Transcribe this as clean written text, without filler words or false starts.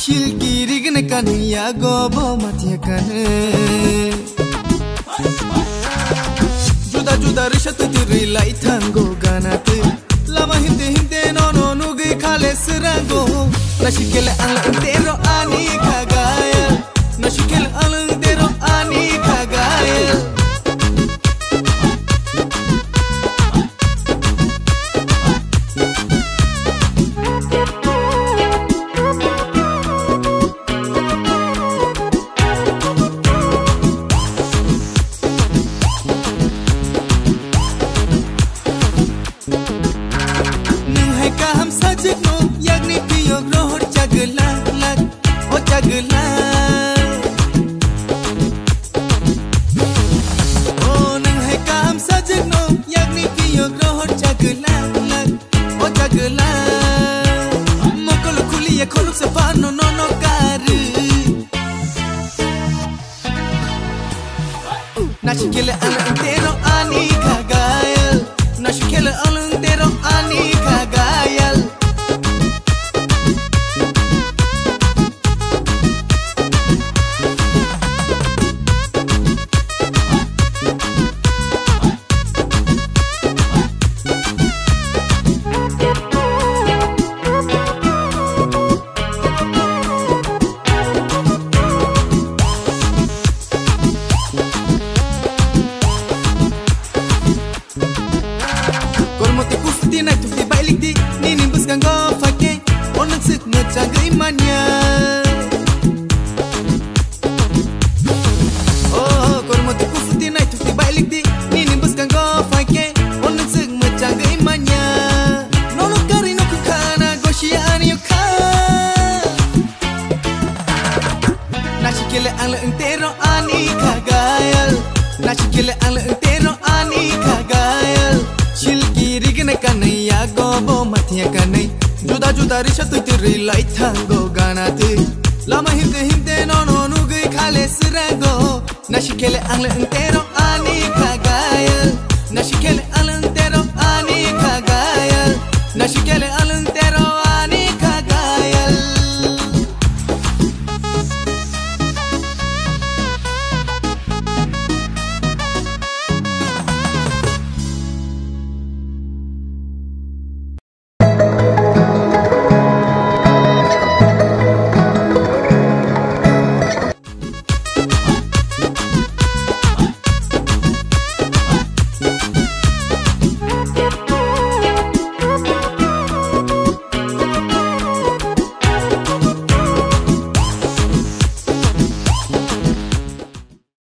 Shilkirigne kaniya gobo matya kane Juda juda rishat tiri lai tango ganate Lama hinde hinde no no nugi khale sirango Nashikele ala intero ani kagaya Nashikele ala intero ani kagaya Nashikele ala intero ani kagayal Nashikele ala intero ani kagayal Nashikele ala intero ani kagayal Nashikele ala intero ani kagayal Shilkirigne kanaya gobo matya kanay Juda juda rishat tiri lai tango ganate Lama hinde hinde no no nugi khale sirango Nashikele ala intero ani kagayal Nashikele